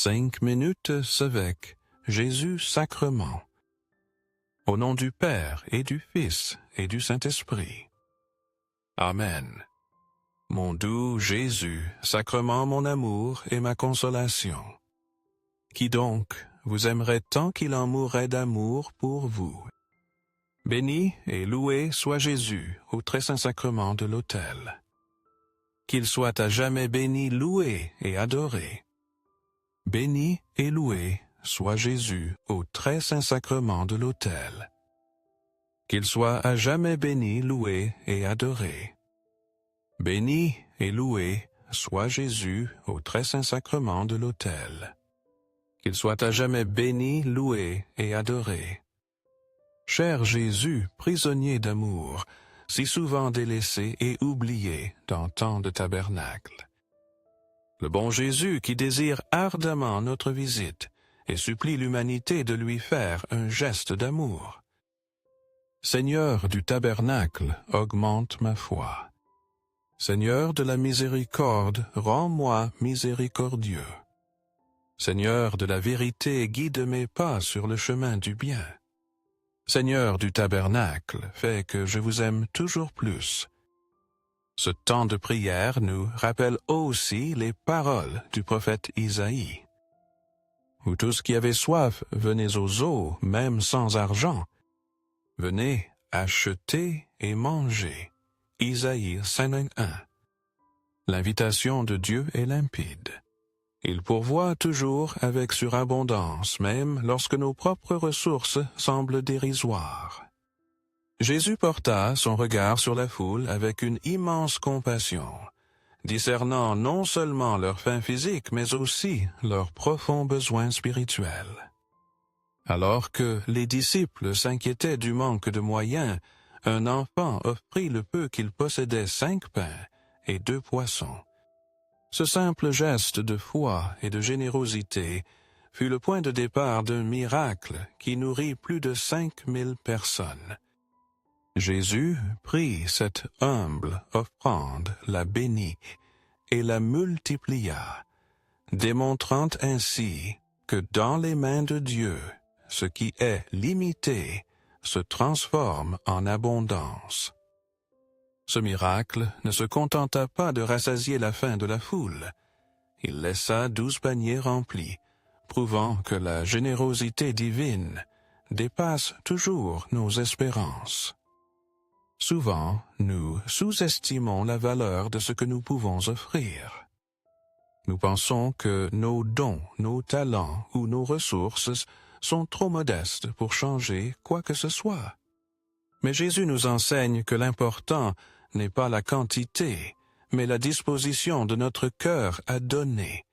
5 minutes avec Jésus-Sacrement. Au nom du Père et du Fils et du Saint-Esprit. Amen. Mon doux Jésus, sacrement mon amour et ma consolation. Qui donc vous aimerait tant qu'il en mourrait d'amour pour vous? Béni et loué soit Jésus au très saint sacrement de l'autel. Qu'il soit à jamais béni, loué et adoré. Béni et loué soit Jésus au très saint sacrement de l'autel. Qu'il soit à jamais béni, loué et adoré. Béni et loué soit Jésus au très saint sacrement de l'autel. Qu'il soit à jamais béni, loué et adoré. Cher Jésus, prisonnier d'amour, si souvent délaissé et oublié dans tant de tabernacles. Le bon Jésus qui désire ardemment notre visite et supplie l'humanité de lui faire un geste d'amour. Seigneur du tabernacle, augmente ma foi. Seigneur de la miséricorde, rends-moi miséricordieux. Seigneur de la vérité, guide mes pas sur le chemin du bien. Seigneur du tabernacle, fais que je vous aime toujours plus. Ce temps de prière nous rappelle aussi les paroles du prophète Isaïe. Vous tous qui avez soif, venez aux eaux, même sans argent. Venez, achetez et mangez. Isaïe 5:1. L'invitation de Dieu est limpide. Il pourvoit toujours avec surabondance, même lorsque nos propres ressources semblent dérisoires. Jésus porta son regard sur la foule avec une immense compassion, discernant non seulement leurs faim physique, mais aussi leurs profonds besoins spirituels. Alors que les disciples s'inquiétaient du manque de moyens, un enfant offrit le peu qu'il possédait 5 pains et 2 poissons. Ce simple geste de foi et de générosité fut le point de départ d'un miracle qui nourrit plus de 5000 personnes. Jésus prit cette humble offrande, la bénit et la multiplia, démontrant ainsi que dans les mains de Dieu, ce qui est limité se transforme en abondance. Ce miracle ne se contenta pas de rassasier la faim de la foule. Il laissa 12 paniers remplis, prouvant que la générosité divine dépasse toujours nos espérances. Souvent, nous sous-estimons la valeur de ce que nous pouvons offrir. Nous pensons que nos dons, nos talents ou nos ressources sont trop modestes pour changer quoi que ce soit. Mais Jésus nous enseigne que l'important n'est pas la quantité, mais la disposition de notre cœur à donner.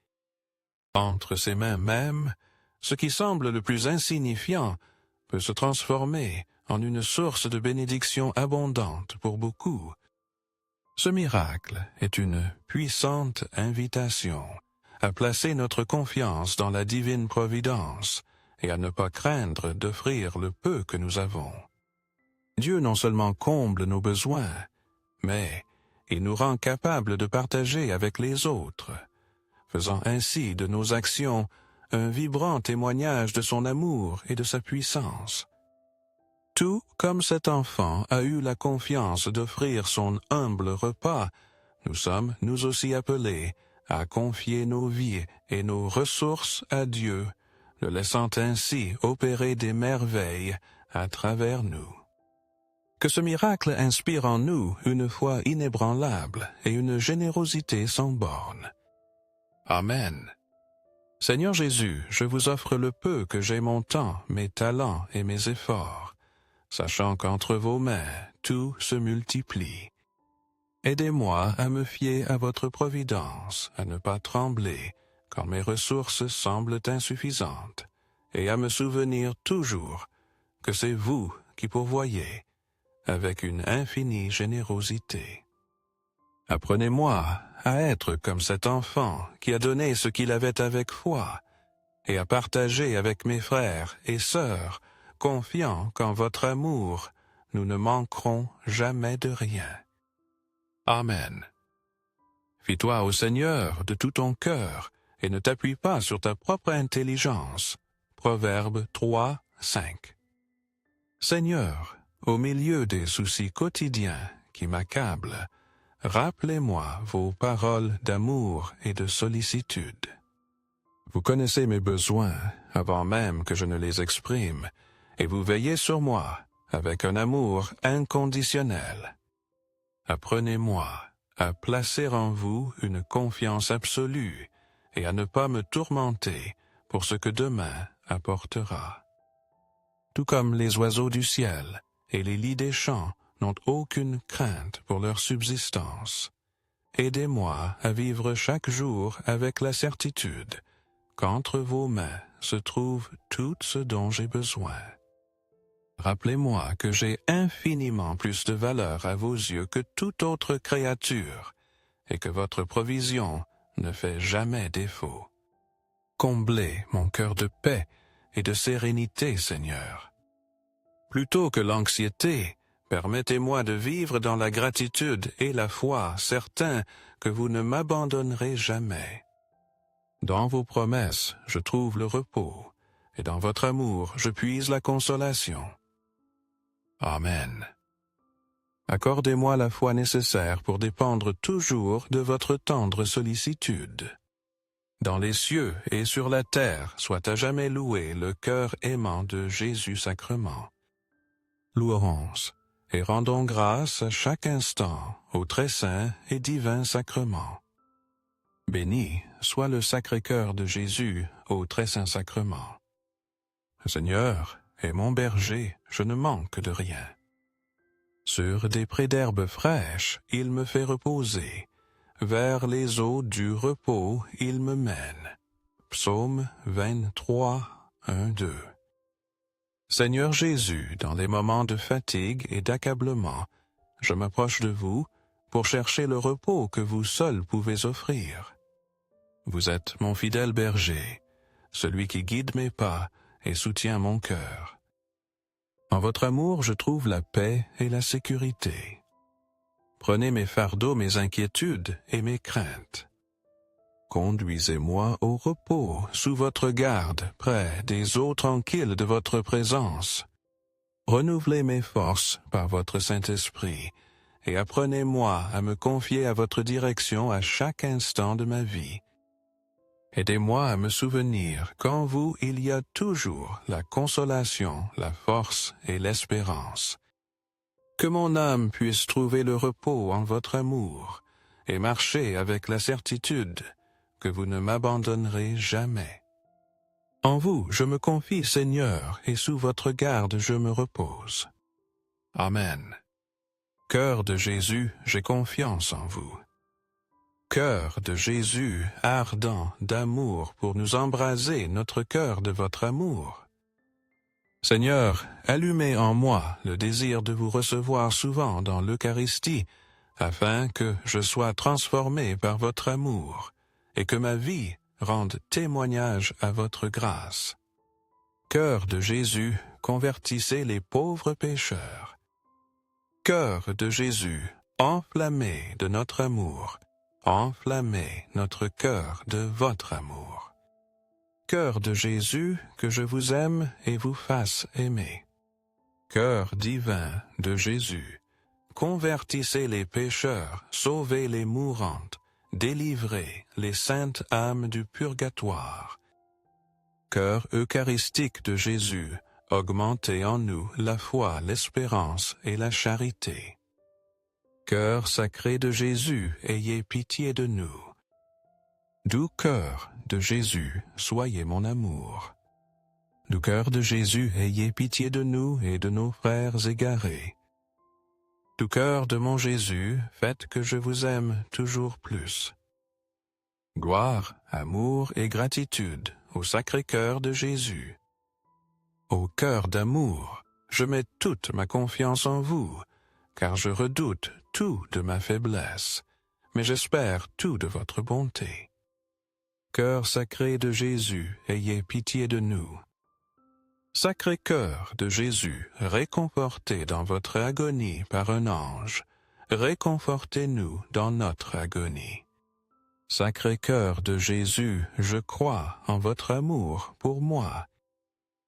Entre ses mains mêmes, ce qui semble le plus insignifiant peut se transformer en une source de bénédiction abondante pour beaucoup. Ce miracle est une puissante invitation à placer notre confiance dans la divine providence et à ne pas craindre d'offrir le peu que nous avons. Dieu non seulement comble nos besoins, mais il nous rend capables de partager avec les autres, faisant ainsi de nos actions un vibrant témoignage de son amour et de sa puissance. Tout comme cet enfant a eu la confiance d'offrir son humble repas, nous sommes nous aussi appelés à confier nos vies et nos ressources à Dieu, le laissant ainsi opérer des merveilles à travers nous. Que ce miracle inspire en nous une foi inébranlable et une générosité sans borne. Amen. Seigneur Jésus, je vous offre le peu que j'ai mon temps, mes talents et mes efforts, sachant qu'entre vos mains, tout se multiplie. Aidez-moi à me fier à votre providence, à ne pas trembler quand mes ressources semblent insuffisantes, et à me souvenir toujours que c'est vous qui pourvoyez, avec une infinie générosité. Apprenez-moi à être comme cet enfant qui a donné ce qu'il avait avec foi, et à partager avec mes frères et sœurs, confiant qu'en votre amour, nous ne manquerons jamais de rien. Amen. Fie-toi au Seigneur de tout ton cœur, et ne t'appuie pas sur ta propre intelligence. Proverbe 3, 5. Seigneur, au milieu des soucis quotidiens qui m'accablent, rappelez-moi vos paroles d'amour et de sollicitude. Vous connaissez mes besoins avant même que je ne les exprime, et vous veillez sur moi avec un amour inconditionnel. Apprenez-moi à placer en vous une confiance absolue et à ne pas me tourmenter pour ce que demain apportera. Tout comme les oiseaux du ciel et les lys des champs n'ont aucune crainte pour leur subsistance, aidez-moi à vivre chaque jour avec la certitude qu'entre vos mains se trouve tout ce dont j'ai besoin. Rappelez-moi que j'ai infiniment plus de valeur à vos yeux que toute autre créature, et que votre provision ne fait jamais défaut. Comblez mon cœur de paix et de sérénité, Seigneur. Plutôt que l'anxiété, permettez-moi de vivre dans la gratitude et la foi, certain que vous ne m'abandonnerez jamais. Dans vos promesses, je trouve le repos, et dans votre amour, je puise la consolation. Amen. Accordez-moi la foi nécessaire pour dépendre toujours de votre tendre sollicitude. Dans les cieux et sur la terre soit à jamais loué le cœur aimant de Jésus-Sacrement. Louons et rendons grâce à chaque instant au très saint et divin sacrement. Béni soit le Sacré-Cœur de Jésus au très saint sacrement. Seigneur est mon berger, je ne manque de rien. Sur des prés d'herbes fraîches, il me fait reposer. Vers les eaux du repos, il me mène. Psaume 23, 1, 2. Seigneur Jésus, dans les moments de fatigue et d'accablement, je m'approche de vous pour chercher le repos que vous seul pouvez offrir. Vous êtes mon fidèle berger, celui qui guide mes pas et soutient mon cœur. En votre amour, je trouve la paix et la sécurité. Prenez mes fardeaux, mes inquiétudes et mes craintes. Conduisez-moi au repos, sous votre garde, près des eaux tranquilles de votre présence. Renouvelez mes forces par votre Saint-Esprit, et apprenez-moi à me confier à votre direction à chaque instant de ma vie. Aidez-moi à me souvenir qu'en vous il y a toujours la consolation, la force et l'espérance. Que mon âme puisse trouver le repos en votre amour et marcher avec la certitude que vous ne m'abandonnerez jamais. En vous je me confie, Seigneur, et sous votre garde je me repose. Amen. Cœur de Jésus, j'ai confiance en vous. Cœur de Jésus, ardent d'amour pour nous embraser notre cœur de votre amour. Seigneur, allumez en moi le désir de vous recevoir souvent dans l'Eucharistie, afin que je sois transformé par votre amour, et que ma vie rende témoignage à votre grâce. Cœur de Jésus, convertissez les pauvres pécheurs. Cœur de Jésus, enflammé de notre amour, enflammez notre cœur de votre amour. Cœur de Jésus, que je vous aime et vous fasse aimer. Cœur divin de Jésus, convertissez les pécheurs, sauvez les mourantes, délivrez les saintes âmes du purgatoire. Cœur eucharistique de Jésus, augmentez en nous la foi, l'espérance et la charité. Cœur sacré de Jésus, ayez pitié de nous. Doux cœur de Jésus, soyez mon amour. Doux cœur de Jésus, ayez pitié de nous et de nos frères égarés. Doux cœur de mon Jésus, faites que je vous aime toujours plus. Gloire, amour et gratitude au Sacré-Cœur de Jésus. Ô cœur d'amour, je mets toute ma confiance en vous, car je redoute tout de ma faiblesse, mais j'espère tout de votre bonté. Cœur sacré de Jésus, ayez pitié de nous. Sacré cœur de Jésus, réconforté dans votre agonie par un ange, réconfortez-nous dans notre agonie. Sacré-Cœur de Jésus, je crois en votre amour pour moi.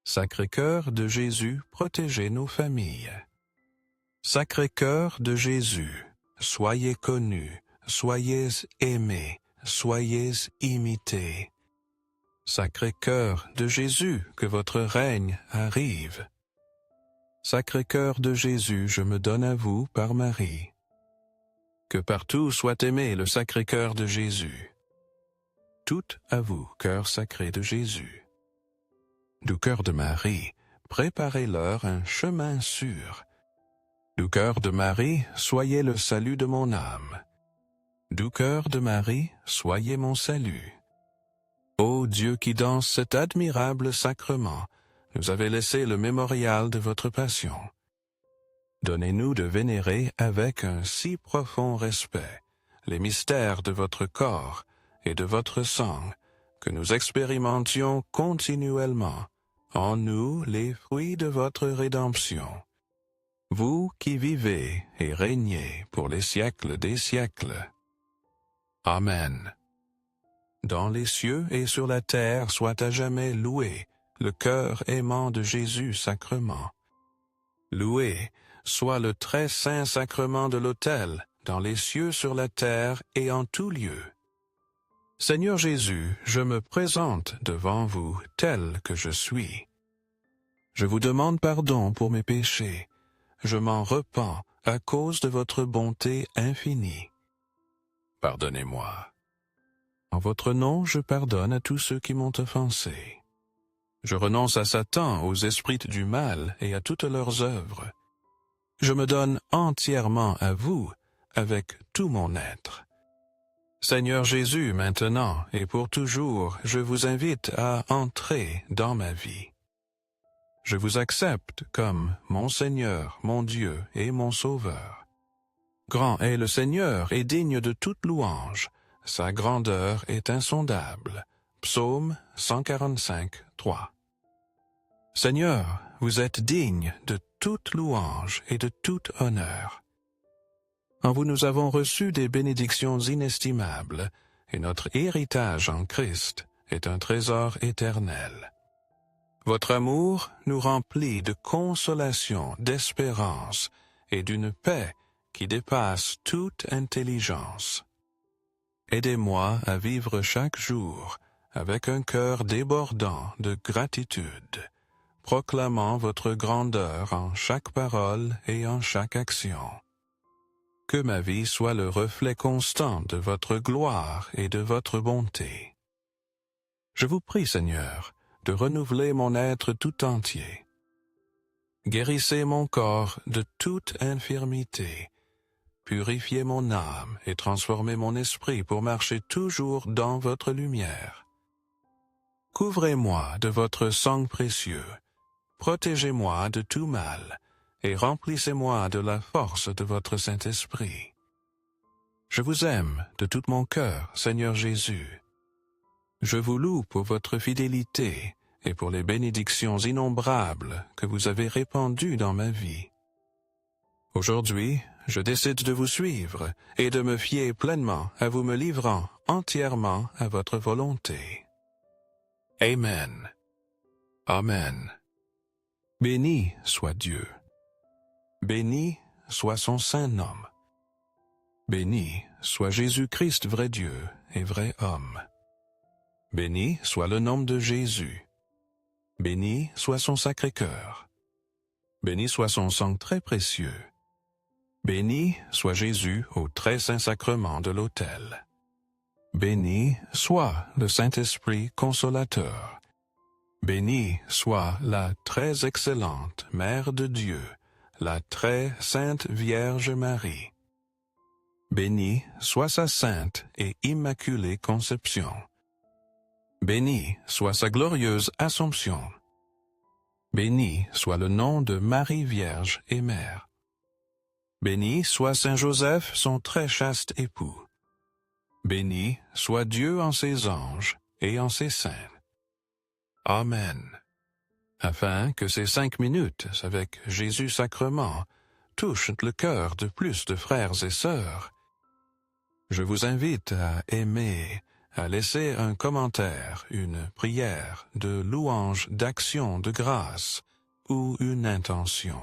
Sacré-Cœur de Jésus, protégez nos familles. Sacré-Cœur de Jésus, soyez connu, soyez aimé, soyez imité. Sacré-Cœur de Jésus, que votre règne arrive. Sacré-Cœur de Jésus, je me donne à vous par Marie. Que partout soit aimé le Sacré-Cœur de Jésus. Tout à vous, cœur sacré de Jésus. Du cœur de Marie, préparez-leur un chemin sûr. Du cœur de Marie, soyez le salut de mon âme. Du cœur de Marie, soyez mon salut. Ô Dieu qui dans cet admirable sacrement nous avez laissé le mémorial de votre passion, donnez-nous de vénérer avec un si profond respect les mystères de votre corps et de votre sang, que nous expérimentions continuellement en nous les fruits de votre rédemption. Vous qui vivez et régnez pour les siècles des siècles. Amen. Dans les cieux et sur la terre soit à jamais loué le cœur aimant de Jésus sacrement. Loué soit le très saint sacrement de l'autel, dans les cieux, sur la terre et en tout lieu. Seigneur Jésus, je me présente devant vous tel que je suis. Je vous demande pardon pour mes péchés. Je m'en repens à cause de votre bonté infinie. Pardonnez-moi. En votre nom, je pardonne à tous ceux qui m'ont offensé. Je renonce à Satan, aux esprits du mal et à toutes leurs œuvres. Je me donne entièrement à vous, avec tout mon être. Seigneur Jésus, maintenant et pour toujours, je vous invite à entrer dans ma vie. Je vous accepte comme mon Seigneur, mon Dieu et mon Sauveur. Grand est le Seigneur et digne de toute louange. Sa grandeur est insondable. Psaume 145, 3. Seigneur, vous êtes digne de toute louange et de tout honneur. En vous nous avons reçu des bénédictions inestimables, et notre héritage en Christ est un trésor éternel. Votre amour nous remplit de consolation, d'espérance et d'une paix qui dépasse toute intelligence. Aidez-moi à vivre chaque jour avec un cœur débordant de gratitude, proclamant votre grandeur en chaque parole et en chaque action. Que ma vie soit le reflet constant de votre gloire et de votre bonté. Je vous prie, Seigneur, de renouveler mon être tout entier. Guérissez mon corps de toute infirmité. Purifiez mon âme et transformez mon esprit pour marcher toujours dans votre lumière. Couvrez-moi de votre sang précieux. Protégez-moi de tout mal et remplissez-moi de la force de votre Saint-Esprit. Je vous aime de tout mon cœur, Seigneur Jésus. Je vous loue pour votre fidélité et pour les bénédictions innombrables que vous avez répandues dans ma vie. Aujourd'hui, je décide de vous suivre et de me fier pleinement à vous, me livrant entièrement à votre volonté. Amen. Amen. Béni soit Dieu. Béni soit son saint nom. Béni soit Jésus-Christ, vrai Dieu et vrai homme. Béni soit le nom de Jésus. Béni soit son Sacré-Cœur. Béni soit son sang très précieux. Béni soit Jésus au très saint sacrement de l'autel. Béni soit le Saint-Esprit consolateur. Béni soit la très excellente Mère de Dieu, la très sainte Vierge Marie. Béni soit sa sainte et immaculée conception. Béni soit sa glorieuse Assomption. Béni soit le nom de Marie Vierge et Mère. Béni soit Saint Joseph, son très chaste époux. Béni soit Dieu en ses anges et en ses saints. Amen. Afin que ces 5 minutes avec Jésus sacrement touchent le cœur de plus de frères et sœurs, Je vous invite à aimer, à laisser un commentaire, une prière, de louange, d'action, de grâce ou une intention.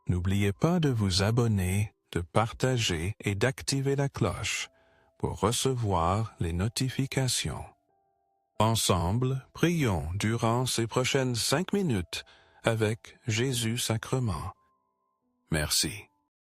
N'oubliez pas de vous abonner, de partager et d'activer la cloche pour recevoir les notifications. Ensemble, prions durant ces prochaines 5 minutes avec Jésus Sacrement. Merci.